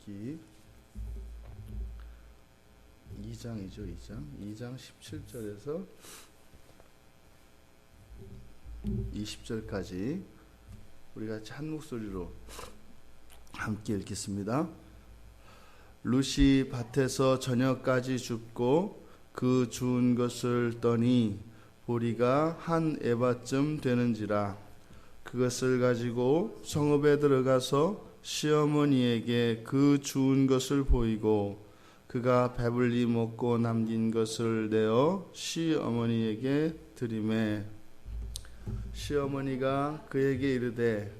룻기 2장이죠. 2장 17절에서 20절까지 우리 같이 한 목소리로 함께 읽겠습니다. 룻이 밭에서 저녁까지 줍고 그 주운 것을 떠니 보리가 한 에바쯤 되는지라. 그것을 가지고 성읍에 들어가서 시어머니에게 그 주운 것을 보이고 그가 배불리 먹고 남긴 것을 내어 시어머니에게 드리매 시어머니가 그에게 이르되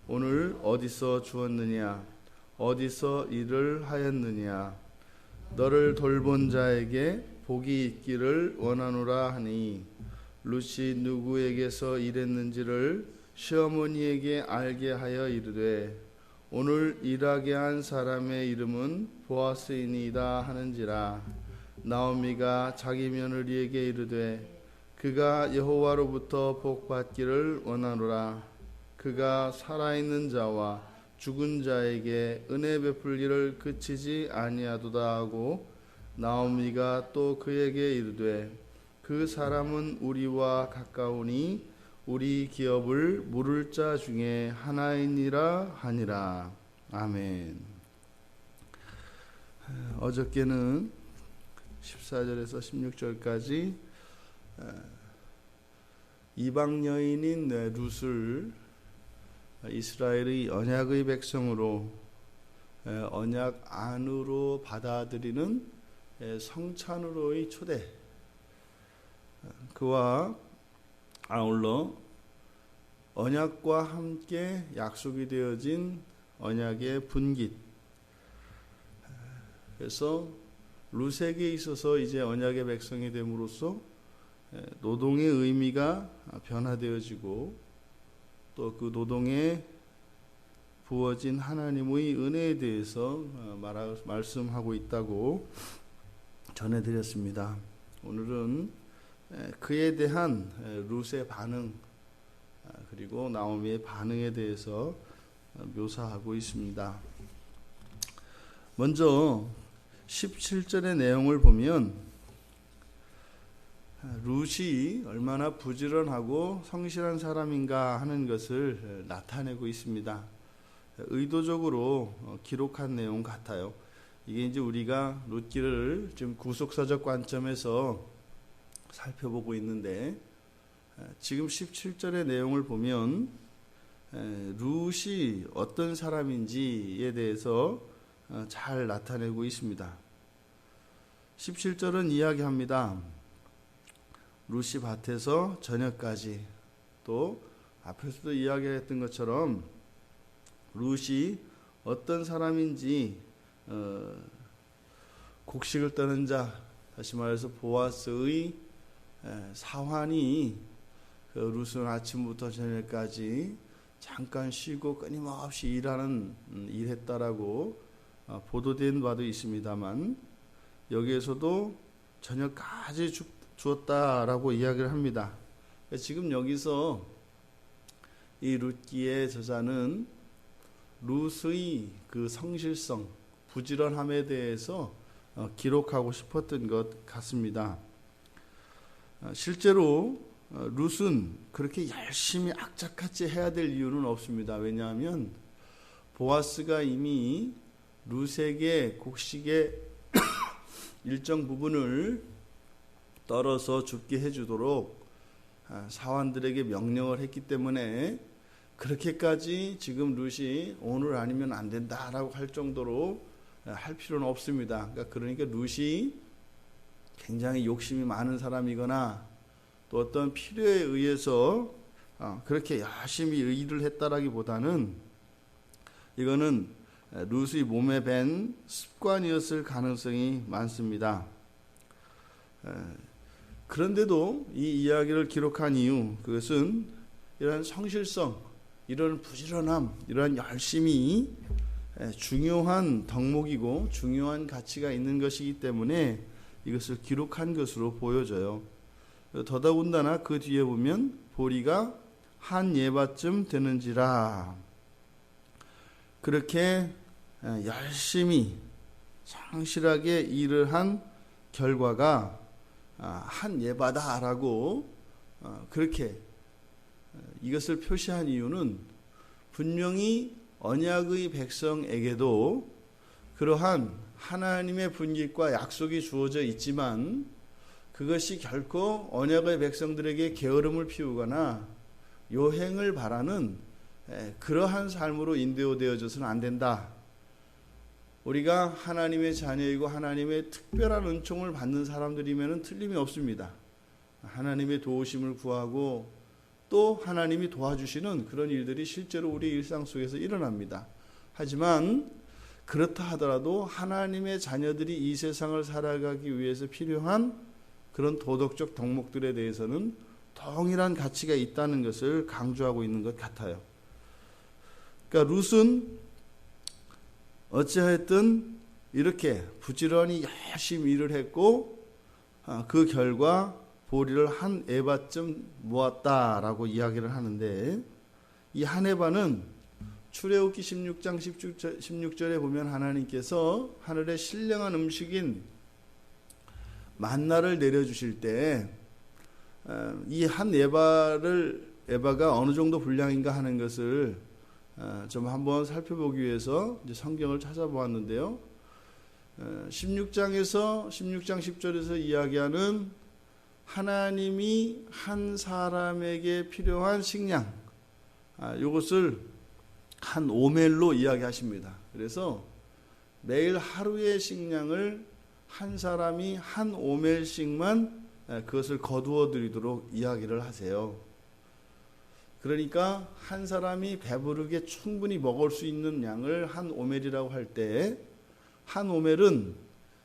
오늘 어디서 주었느냐 어디서 일을 하였느냐 너를 돌본 자에게 복이 있기를 원하노라 하니 룻이 누구에게서 일했는지를 시어머니에게 알게 하여 이르되 오늘 일하게 한 사람의 이름은 보아스이니이다 하는지라. 나오미가 자기 며느리에게 이르되 그가 여호와로부터 복 받기를 원하노라. 그가 살아있는 자와 죽은 자에게 은혜 베풀기를 그치지 아니하도다 하고 나오미가 또 그에게 이르되 그 사람은 우리와 가까우니 우리 기업을 물을 자 중에 하나이니라 하니라. 아멘. 어저께는 14절에서 16절까지 이방 여인인 룻을 이스라엘의 언약의 백성으로 언약 안으로 받아들이는 성찬으로의 초대, 그와 아울러 언약과 함께 약속이 되어진 언약의 분깃. 그래서 룻에게 있어서 이제 언약의 백성이 됨으로써 노동의 의미가 변화되어지고 또 그 노동에 부어진 하나님의 은혜에 대해서 말씀하고 있다고 전해드렸습니다. 오늘은 그에 대한 룻의 반응 그리고 나오미의 반응에 대해서 묘사하고 있습니다. 먼저 17절의 내용을 보면 룻이 얼마나 부지런하고 성실한 사람인가 하는 것을 나타내고 있습니다. 의도적으로 기록한 내용 같아요. 이게 이제 우리가 룻기를 지금 구속사적 관점에서 살펴보고 있는데 지금 17절의 내용을 보면 룻이 어떤 사람인지에 대해서 잘 나타내고 있습니다. 17절은 이야기합니다. 룻이 밭에서 저녁까지, 또 앞에서도 이야기했던 것처럼 룻이 어떤 사람인지 곡식을 떠는 자, 다시 말해서 보아스의 사환이 그 룻은 아침부터 저녁까지 잠깐 쉬고 끊임없이 일했다라고 보도된 바도 있습니다만 여기에서도 저녁까지 주었다라고 이야기를 합니다. 지금 여기서 이 룻기의 저자는 룻의 그 성실성, 부지런함에 대해서 기록하고 싶었던 것 같습니다. 실제로 룻은 그렇게 열심히 악착같이 해야 될 이유는 없습니다. 왜냐하면 보아스가 이미 룻에게 곡식의 일정 부분을 떨어서 줍게 해주도록 사환들에게 명령을 했기 때문에 그렇게까지 지금 룻이 오늘 아니면 안 된다라고 할 정도로 할 필요는 없습니다. 그러니까 룻이 굉장히 욕심이 많은 사람이거나 또 어떤 필요에 의해서 그렇게 열심히 일을 했다라기보다는 이거는 룻의 몸에 밴 습관이었을 가능성이 많습니다. 그런데도 이 이야기를 기록한 이유, 그것은 이런 성실성, 이런 부지런함, 이런 열심이 중요한 덕목이고 중요한 가치가 있는 것이기 때문에 이것을 기록한 것으로 보여져요. 더더군다나 그 뒤에 보면 보리가 한 예바쯤 되는지라. 그렇게 열심히 성실하게 일을 한 결과가 한 예바다라고 그렇게 이것을 표시한 이유는 분명히 언약의 백성에게도 그러한 하나님의 분깃과 약속이 주어져 있지만 그것이 결코 언약의 백성들에게 게으름을 피우거나 요행을 바라는 그러한 삶으로 인도되어져서는 안 된다. 우리가 하나님의 자녀이고 하나님의 특별한 은총을 받는 사람들이면 틀림이 없습니다. 하나님의 도우심을 구하고 또 하나님이 도와주시는 그런 일들이 실제로 우리 일상 속에서 일어납니다. 하지만 그렇다 하더라도 하나님의 자녀들이 이 세상을 살아가기 위해서 필요한 그런 도덕적 덕목들에 대해서는 동일한 가치가 있다는 것을 강조하고 있는 것 같아요. 그러니까 룻은 어찌하였든 이렇게 부지런히 열심히 일을 했고 그 결과 보리를 한 에바쯤 모았다라고 이야기를 하는데, 이 한 에바는 출애굽기 16장 16절에 보면 하나님께서 하늘의 신령한 음식인 만나를 내려주실 때 이 한 에바가 어느 정도 분량인가 하는 것을 좀 한번 살펴보기 위해서 이제 성경을 찾아보았는데요. 16장 10절에서 이야기하는 하나님이 한 사람에게 필요한 식량, 이것을 한 오멜로 이야기하십니다. 그래서 매일 하루의 식량을 한 사람이 한 오멜씩만 그것을 거두어 드리도록 이야기를 하세요. 그러니까 한 사람이 배부르게 충분히 먹을 수 있는 양을 한 오멜이라고 할 때 한 오멜은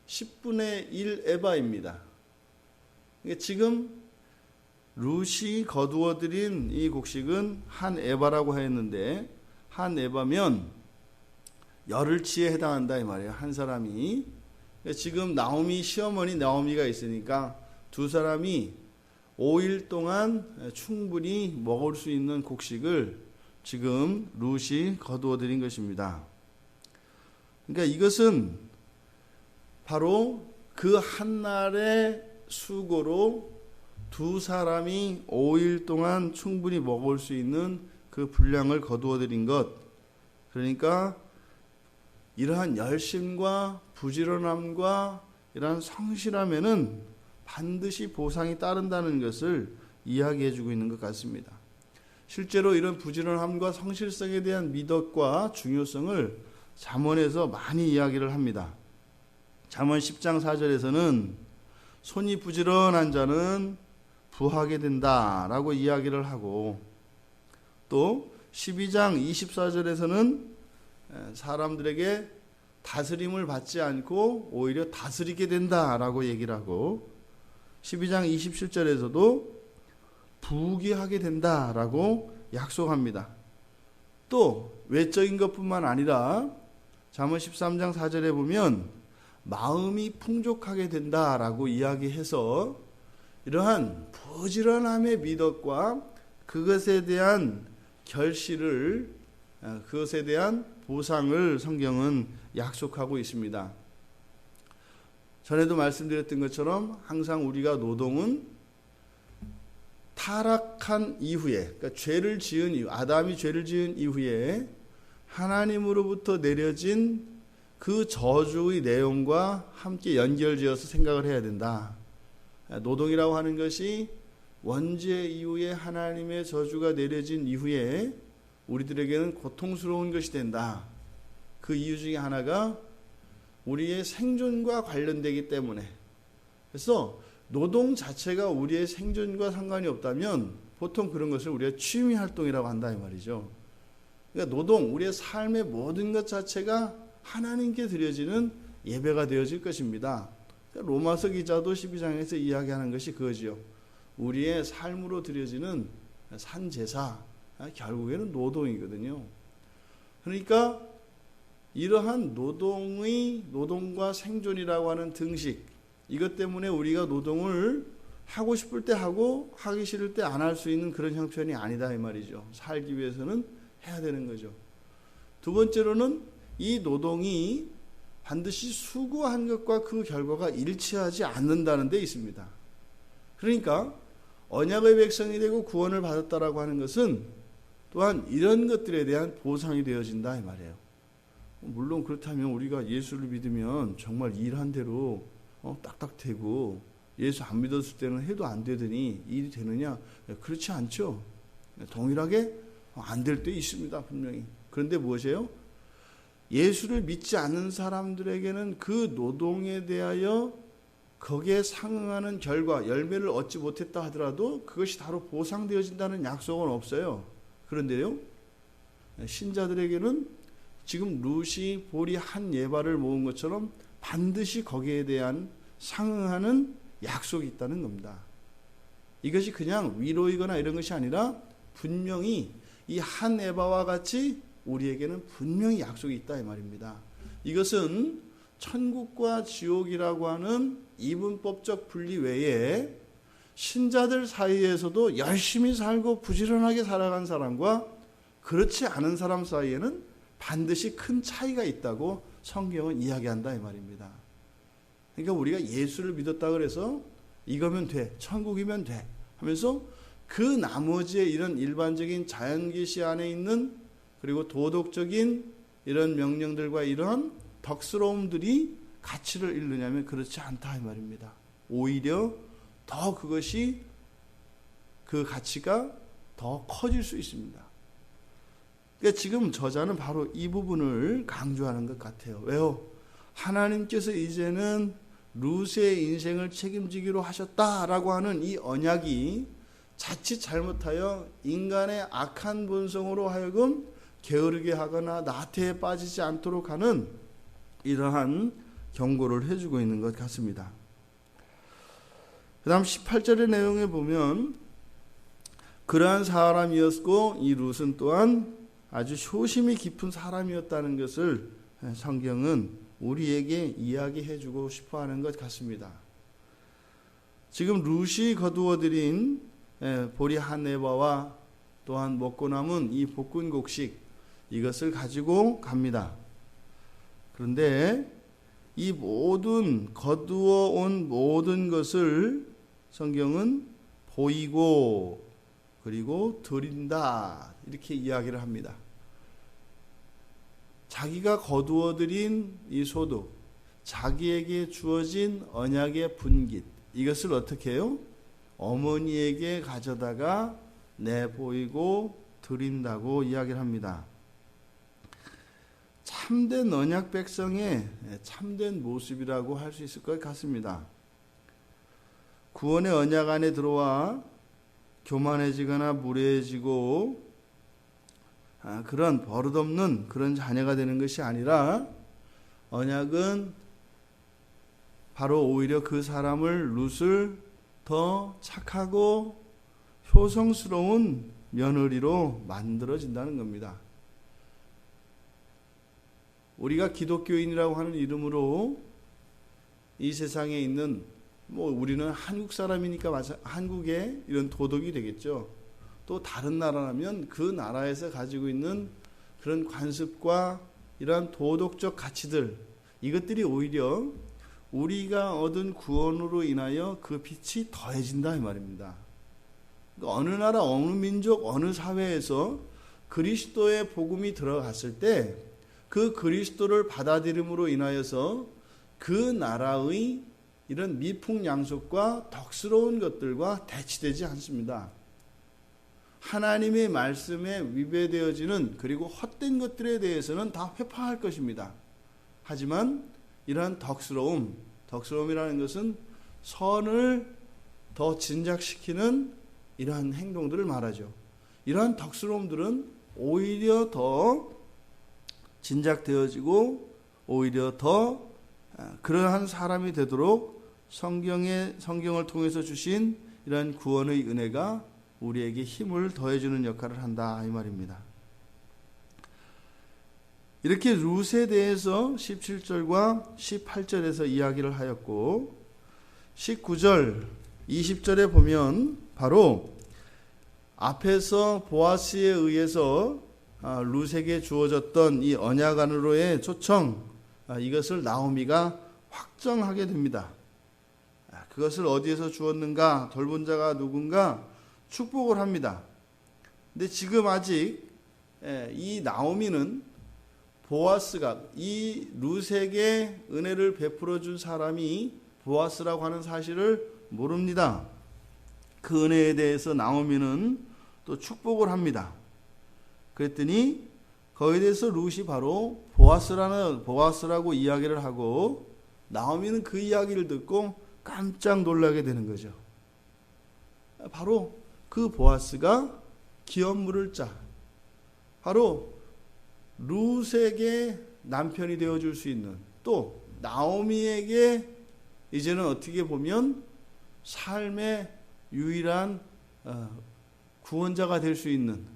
10분의 1 에바입니다. 지금 룻이 거두어 드린 이 곡식은 한 에바라고 했는데 한 에바면 열흘치에 해당한다 이 말이에요. 한 사람이. 지금 나오미 시어머니 나오미가 있으니까 두 사람이 5일 동안 충분히 먹을 수 있는 곡식을 지금 룻이 거두어 드린 것입니다. 그러니까 이것은 바로 그 한날의 수고로 두 사람이 5일 동안 충분히 먹을 수 있는 그 분량을 거두어 드린 것. 그러니까 이러한 열심과 부지런함과 이러한 성실함에는 반드시 보상이 따른다는 것을 이야기해 주고 있는 것 같습니다. 실제로 이런 부지런함과 성실성에 대한 미덕과 중요성을 잠언에서 많이 이야기를 합니다. 잠언 10장 4절에서는 손이 부지런한 자는 부하게 된다라고 이야기를 하고, 또 12장 24절에서는 사람들에게 다스림을 받지 않고 오히려 다스리게 된다라고 얘기를 하고, 12장 27절에서도 부귀하게 된다라고 약속합니다. 또 외적인 것뿐만 아니라 잠언 13장 4절에 보면 마음이 풍족하게 된다라고 이야기해서 이러한 부지런함의 미덕과 그것에 대한 결실을, 그것에 대한 보상을 성경은 약속하고 있습니다. 전에도 말씀드렸던 것처럼 항상 우리가 노동은 타락한 이후에, 그러니까 죄를 지은 이후, 아담이 죄를 지은 이후에 하나님으로부터 내려진 그 저주의 내용과 함께 연결지어서 생각을 해야 된다. 노동이라고 하는 것이 원죄 이후에 하나님의 저주가 내려진 이후에 우리들에게는 고통스러운 것이 된다. 그 이유 중에 하나가 우리의 생존과 관련되기 때문에. 그래서 노동 자체가 우리의 생존과 상관이 없다면 보통 그런 것을 우리가 취미 활동이라고 한다 이 말이죠. 그러니까 노동, 우리의 삶의 모든 것 자체가 하나님께 드려지는 예배가 되어질 것입니다. 그러니까 로마서 기자도 12장에서 이야기하는 것이 그거지요. 우리의 삶으로 드려지는 산제사, 결국에는 노동이거든요. 그러니까 이러한 노동과 생존이라고 하는 등식, 이것 때문에 우리가 노동을 하고 싶을 때 하고 하기 싫을 때 안 할 수 있는 그런 형편이 아니다 이 말이죠. 살기 위해서는 해야 되는 거죠. 두 번째로는 이 노동이 반드시 수고한 것과 그 결과가 일치하지 않는다는 데 있습니다. 그러니까 언약의 백성이 되고 구원을 받았다라고 하는 것은 또한 이런 것들에 대한 보상이 되어진다 이 말이에요. 물론 그렇다면 우리가 예수를 믿으면 정말 일한 대로 딱딱대고 예수 안 믿었을 때는 해도 안 되더니 일이 되느냐? 그렇지 않죠. 동일하게 안 될 때 있습니다. 분명히. 그런데 무엇이에요? 예수를 믿지 않는 사람들에게는 그 노동에 대하여 거기에 상응하는 결과, 열매를 얻지 못했다 하더라도 그것이 바로 보상되어진다는 약속은 없어요. 그런데요, 신자들에게는 지금 루시, 볼이 한 예발을 모은 것처럼 반드시 거기에 대한 상응하는 약속이 있다는 겁니다. 이것이 그냥 위로이거나 이런 것이 아니라 분명히 이 한 에바와 같이 우리에게는 분명히 약속이 있다 이 말입니다. 이것은 천국과 지옥이라고 하는 이분법적 분리 외에 신자들 사이에서도 열심히 살고 부지런하게 살아간 사람과 그렇지 않은 사람 사이에는 반드시 큰 차이가 있다고 성경은 이야기한다 이 말입니다. 그러니까 우리가 예수를 믿었다 그래서 이거면 돼, 천국이면 돼 하면서 그 나머지의 이런 일반적인 자연계시 안에 있는 그리고 도덕적인 이런 명령들과 이런 덕스러움들이 가치를 잃느냐면 그렇지 않다 이 말입니다. 오히려 더 그것이 그 가치가 더 커질 수 있습니다. 그러니까 지금 저자는 바로 이 부분을 강조하는 것 같아요. 왜요? 하나님께서 이제는 룻의 인생을 책임지기로 하셨다라고 하는 이 언약이 자칫 잘못하여 인간의 악한 본성으로 하여금 게으르게 하거나 나태에 빠지지 않도록 하는 이러한 경고를 해주고 있는 것 같습니다. 그 다음 18절의 내용에 보면 그러한 사람이었고 이 룻은 또한 아주 효심이 깊은 사람이었다는 것을 성경은 우리에게 이야기해주고 싶어하는 것 같습니다. 지금 룻이 거두어들인 보리 한 에바와 또한 먹고 남은 이 볶은 곡식 이것을 가지고 갑니다. 그런데 이 모든 거두어 온 모든 것을 성경은 보이고 그리고 드린다 이렇게 이야기를 합니다. 자기가 거두어들인 이 소득, 자기에게 주어진 언약의 분깃 이것을 어떻게 해요? 어머니에게 가져다가 내보이고 드린다고 이야기를 합니다. 참된 언약 백성의 참된 모습이라고 할 수 있을 것 같습니다. 구원의 언약 안에 들어와 교만해지거나 무례해지고 그런 버릇없는 그런 자녀가 되는 것이 아니라 언약은 바로 오히려 그 사람을 룻을 더 착하고 효성스러운 며느리로 만들어진다는 겁니다. 우리가 기독교인이라고 하는 이름으로 이 세상에 있는 우리는 한국 사람이니까 한국의 이런 도덕이 되겠죠. 또 다른 나라라면 그 나라에서 가지고 있는 그런 관습과 이러한 도덕적 가치들 이것들이 오히려 우리가 얻은 구원으로 인하여 그 빛이 더해진다 이 말입니다. 그러니까 어느 나라, 어느 민족, 어느 사회에서 그리스도의 복음이 들어갔을 때 그 그리스도를 받아들임으로 인하여서 그 나라의 이런 미풍양속과 덕스러운 것들과 대치되지 않습니다. 하나님의 말씀에 위배되어지는 그리고 헛된 것들에 대해서는 다 회파할 것입니다. 하지만 이러한 덕스러움이라는 것은 선을 더 진작시키는 이러한 행동들을 말하죠. 이러한 덕스러움들은 오히려 더 진작되어지고 오히려 더 그러한 사람이 되도록 성경을 통해서 주신 이러한 구원의 은혜가 우리에게 힘을 더해주는 역할을 한다 이 말입니다. 이렇게 룻에 대해서 17절과 18절에서 이야기를 하였고 19절, 20절에 보면 바로 앞에서 보아스에 의해서 룻에게 주어졌던 이 언약 안으로의 초청, 이것을 나오미가 확정하게 됩니다. 그것을 어디에서 주었는가? 돌본 자가 누군가? 축복을 합니다. 근데 지금 아직 이 나오미는 보아스가 이 룻에게 은혜를 베풀어 준 사람이 보아스라고 하는 사실을 모릅니다. 그 은혜에 대해서 나오미는 또 축복을 합니다. 그랬더니 거기에 대해서 룻이 바로 보아스라고 이야기를 하고 나오미는 그 이야기를 듣고 깜짝 놀라게 되는 거죠. 바로 그 보아스가 기업 물을 자, 바로 룻에게 남편이 되어줄 수 있는, 또 나오미에게 이제는 어떻게 보면 삶의 유일한 구원자가 될 수 있는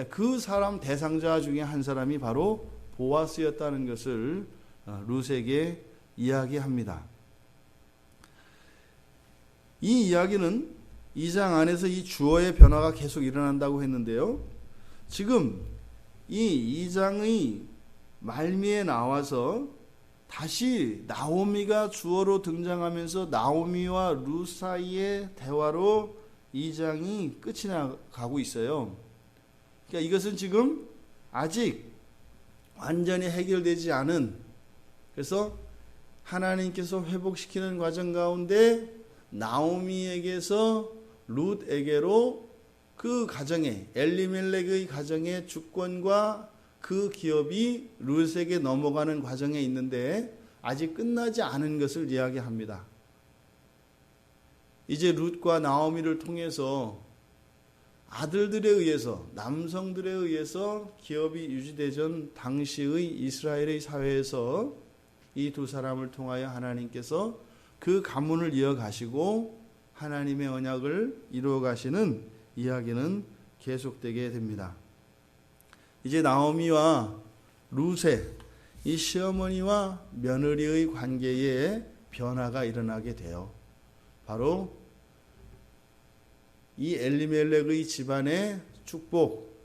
그 사람 대상자 중에 한 사람이 바로 보아스였다는 것을 룻에게 이야기합니다. 이 이야기는 2장 안에서 이 주어의 변화가 계속 일어난다고 했는데요. 지금 이 2장의 말미에 나와서 다시 나오미가 주어로 등장하면서 나오미와 룻 사이의 대화로 2장이 끝이 나가고 있어요. 그러니까 이것은 지금 아직 완전히 해결되지 않은, 그래서 하나님께서 회복시키는 과정 가운데 나오미에게서 룻에게로 그 가정의 엘리멜렉의 가정의 주권과 그 기업이 룻에게 넘어가는 과정에 있는데 아직 끝나지 않은 것을 이야기합니다. 이제 룻과 나오미를 통해서 아들들에 의해서, 남성들에 의해서 기업이 유지되던 당시의 이스라엘의 사회에서 이 두 사람을 통하여 하나님께서 그 가문을 이어가시고 하나님의 언약을 이루어 가시는 이야기는 계속되게 됩니다. 이제 나오미와 룻의 이 시어머니와 며느리의 관계에 변화가 일어나게 돼요. 바로 이 엘리멜렉의 집안의 축복,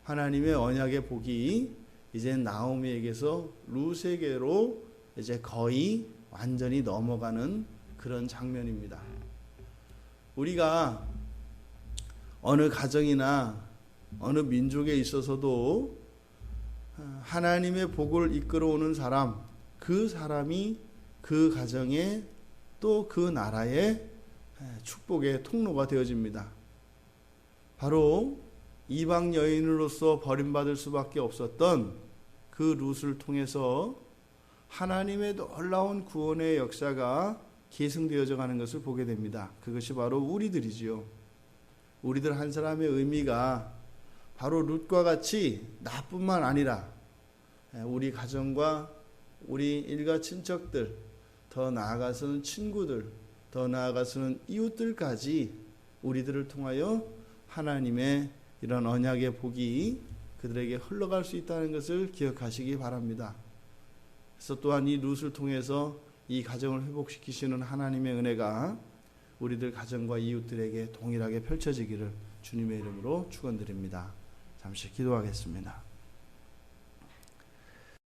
하나님의 언약의 복이 이제 나오미에게서 룻에게로 이제 거의 완전히 넘어가는 그런 장면입니다. 우리가 어느 가정이나 어느 민족에 있어서도 하나님의 복을 이끌어오는 사람, 그 사람이 그 가정에 또 그 나라의 축복의 통로가 되어집니다. 바로 이방 여인으로서 버림받을 수밖에 없었던 그 룻을 통해서 하나님의 놀라운 구원의 역사가 계승되어져 가는 것을 보게 됩니다. 그것이 바로 우리들이지요. 우리들 한 사람의 의미가 바로 룻과 같이 나뿐만 아니라 우리 가정과 우리 일가 친척들, 더 나아가서는 친구들, 더 나아가서는 이웃들까지 우리들을 통하여 하나님의 이런 언약의 복이 그들에게 흘러갈 수 있다는 것을 기억하시기 바랍니다. 그래서 또한 이 룻을 통해서 이 가정을 회복시키시는 하나님의 은혜가 우리들 가정과 이웃들에게 동일하게 펼쳐지기를 주님의 이름으로 축원드립니다. 잠시 기도하겠습니다.